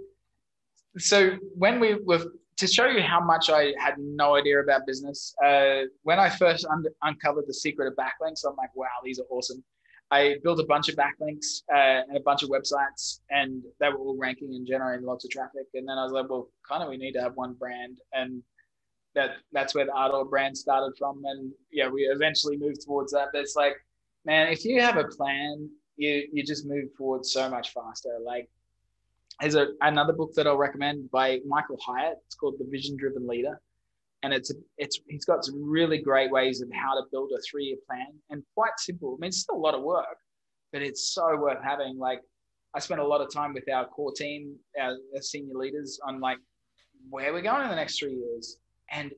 when we were, to show you how much I had no idea about business, when I first uncovered the secret of backlinks, I'm like, wow, these are awesome. I built a bunch of backlinks and a bunch of websites, and they were all ranking and generating lots of traffic. And then I was like, well, kind of, we need to have one brand, and that's where the Ardor brand started from. And yeah, we eventually moved towards that. But it's like, man, if you have a plan, you just move forward so much faster. Like, there's another book that I'll recommend by Michael Hyatt. It's called The Vision Driven Leader. And he's got some really great ways of how to build a 3-year plan, and quite simple. I mean, it's still a lot of work, but it's so worth having. Like, I spent a lot of time with our core team, our senior leaders, on like where we're going in the next 3 years. And,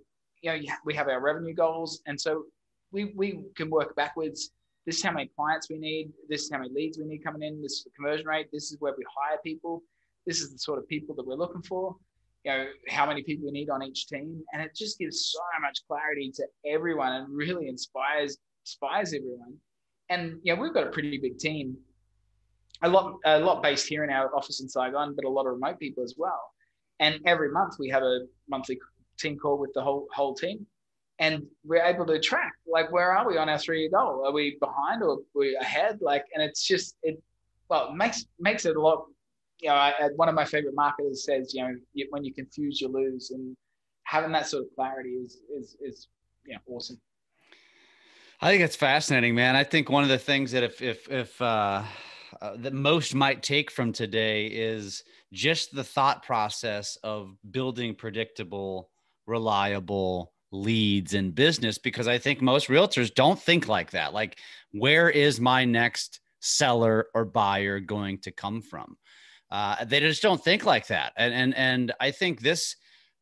we have our revenue goals. And so we can work backwards. This is how many clients we need. This is how many leads we need coming in. This is the conversion rate. This is where we hire people. This is the sort of people that we're looking for. How many people we need on each team. And it just gives so much clarity to everyone and really inspires everyone. And, we've got a pretty big team, a lot based here in our office in Saigon, but a lot of remote people as well. And every month we have a monthly team call with the whole team. And we're able to track, like, where are we on our 3-year goal? Are we behind or are we ahead? Like, and it's just, it makes it a lot. One of my favorite marketers says, when you confuse, you lose, and having that sort of clarity is awesome. I think it's fascinating, man. I think one of the things that if that most might take from today is just the thought process of building predictable, reliable leads in business, because I think most realtors don't think like that. Like, where is my next seller or buyer going to come from? They just don't think like that. And I think this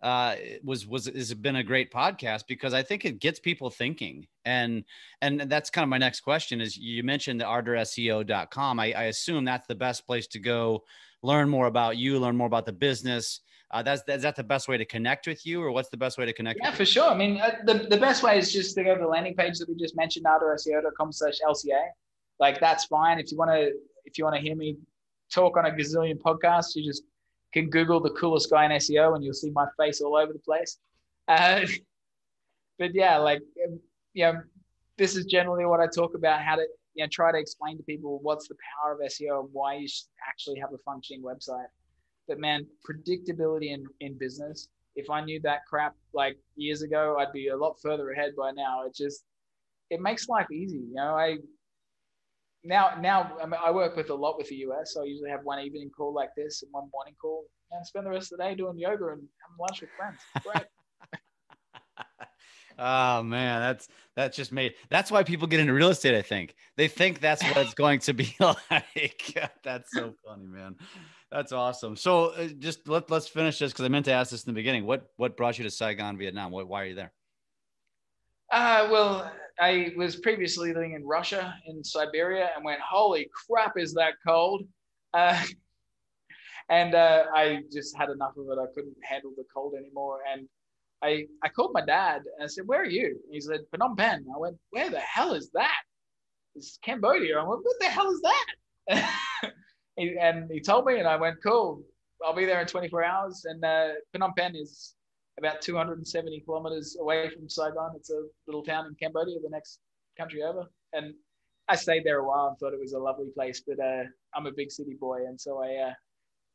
has been a great podcast, because I think it gets people thinking. And that's kind of my next question is, you mentioned the ardorseo.com. I assume that's the best place to go learn more about you, learn more about the business. Is that the best way to connect with you, or what's the best way to connect with you? Yeah, for sure. I mean, the best way is just to go to the landing page that we just mentioned, ardorseo.com/LCA. Like, that's fine. If you want to hear me talk on a gazillion podcasts, you just can Google the coolest guy in SEO and you'll see my face all over the place. But yeah, this is generally what I talk about, how to try to explain to people what's the power of SEO and why you should actually have a functioning website. But man, predictability in business, if I knew that crap like years ago, I'd be a lot further ahead by now. It makes life easy. I work with a lot with the US. So I usually have one evening call like this and one morning call, and spend the rest of the day doing yoga and having lunch with friends. Great. Oh man, that's why people get into real estate. I think they think that's what it's going to be like. That's so funny, man. That's awesome. So just let's finish this, because I meant to ask this in the beginning. What brought you to Saigon, Vietnam? Why are you there? Well, I was previously living in Russia, in Siberia, and went, holy crap, is that cold? And I just had enough of it. I couldn't handle the cold anymore. And I called my dad and I said, where are you? And he said, Phnom Penh. I went, where the hell is that? It's Cambodia. I went, what the hell is that? And he told me, and I went, cool. I'll be there in 24 hours. And Phnom Penh is about 270 kilometers away from Saigon. It's a little town in Cambodia, the next country over. And I stayed there a while and thought it was a lovely place, but I'm a big city boy. And so I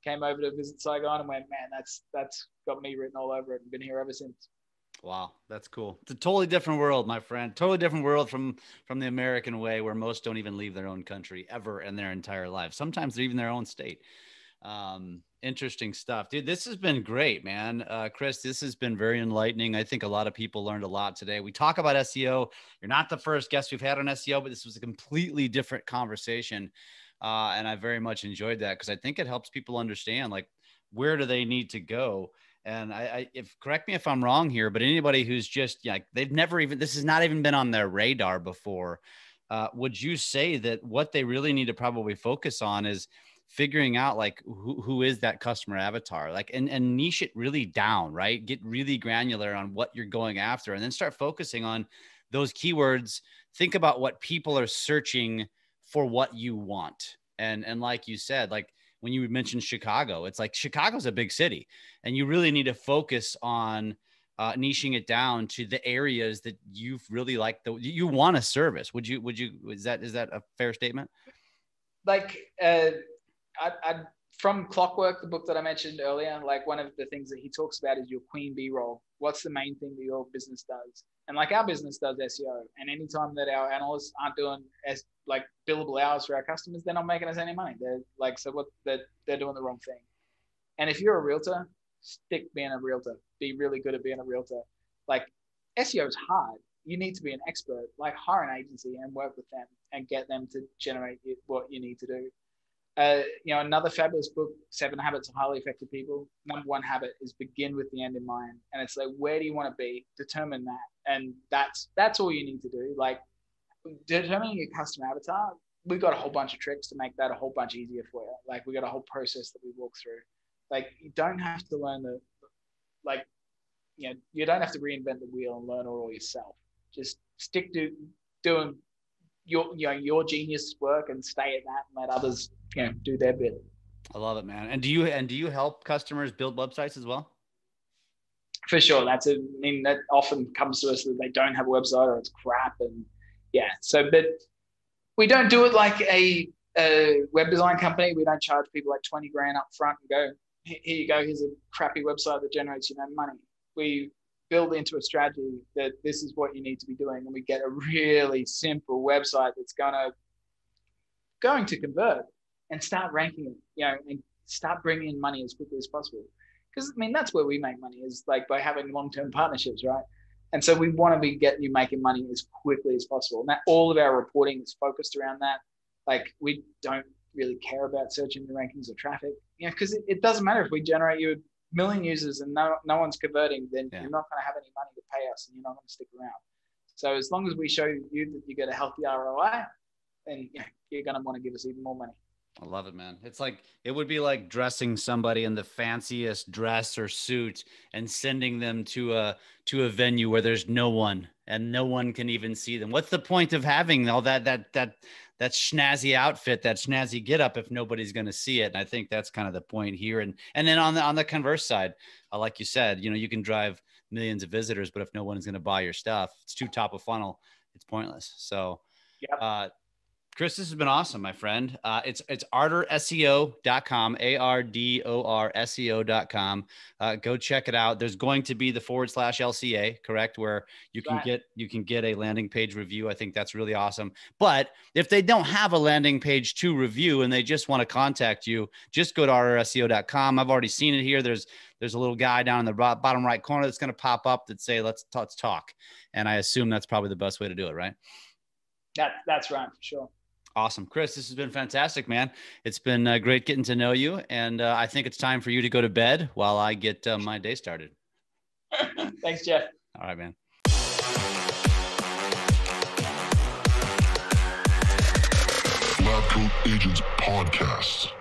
came over to visit Saigon and went, man, that's got me written all over it, and been here ever since. Wow, that's cool. It's a totally different world, my friend. Totally different world from the American way, where most don't even leave their own country ever in their entire life. Sometimes they're even their own state. Interesting stuff, dude. This has been great, man. Kris, this has been very enlightening. I think a lot of people learned a lot today. We talk about SEO. You're not the first guest we've had on SEO, but this was a completely different conversation. And I very much enjoyed that, because I think it helps people understand, like, where do they need to go? And correct me if I'm wrong here, but anybody who's just they've never even, this has not even been on their radar before. Would you say that what they really need to probably focus on is figuring out like who is that customer avatar, like, and niche it really down, right? Get really granular on what you're going after, and then start focusing on those keywords. Think about what people are searching for, what you want. And like you said, like when you mentioned Chicago, it's like Chicago's a big city, and you really need to focus on niching it down to the areas that you've really you want to service. Is that a fair statement? Like, I from Clockwork, the book that I mentioned earlier, like one of the things that he talks about is your queen bee role. What's the main thing that your business does? And like our business does SEO. And anytime that our analysts aren't doing billable hours for our customers, they're not making us any money. They're doing the wrong thing. And if you're a realtor, stick being a realtor. Be really good at being a realtor. Like, SEO is hard. You need to be an expert. Like, hire an agency and work with them and get them to generate what you need to do. Another fabulous book, 7 Habits of Highly Effective People. Number one habit is begin with the end in mind. And it's like, where do you want to be? Determine that. And that's all you need to do. Like, determining your customer avatar, we've got a whole bunch of tricks to make that a whole bunch easier for you. Like, we got a whole process that we walk through. Like, you don't have to learn you don't have to reinvent the wheel and learn it all yourself. Just stick to doing your genius work and stay at that, and let others do their bit. I love it, man. And do you help customers build websites as well? For sure. That often comes to us that they don't have a website or it's crap. And but we don't do it like a web design company. We don't charge people like 20 grand up front and go, here you go, here's a crappy website that generates you no money. We build into a strategy that this is what you need to be doing, and we get a really simple website that's going to convert, and start ranking it, and start bringing in money as quickly as possible. Because that's where we make money, is like by having long-term partnerships, right? And so we want to be getting you making money as quickly as possible. And that all of our reporting is focused around that. Like, we don't really care about search engine rankings or traffic, because it doesn't matter if we generate you 1 million users and no one's converting, then you're not going to have any money to pay us, and you're not going to stick around. So as long as we show you that you get a healthy ROI, then you're going to want to give us even more money. I love it, man. It's like, it would be like dressing somebody in the fanciest dress or suit and sending them to a venue where there's no one, and no one can even see them. What's the point of having all that snazzy outfit, that snazzy get up, if nobody's going to see it? And I think that's kind of the point here. And then on the converse side, like you said, you can drive millions of visitors, but if no one's going to buy your stuff, it's too top of funnel. it's pointless. So, Yep. Kris, this has been awesome, my friend. It's ardorseo.com, ARDORSEO.com. Go check it out. There's going to be the /LCA, correct? Where you can get a landing page review. I think that's really awesome. But if they don't have a landing page to review and they just want to contact you, just go to ardorseo.com. I've already seen it here. There's a little guy down in the bottom right corner that's going to pop up that say, let's talk. And I assume that's probably the best way to do it, right? That's right, for sure. Awesome. Kris, this has been fantastic, man. It's been great getting to know you. And I think it's time for you to go to bed while I get my day started. Thanks, Jeff. All right, man. LabCoatAgents Podcast.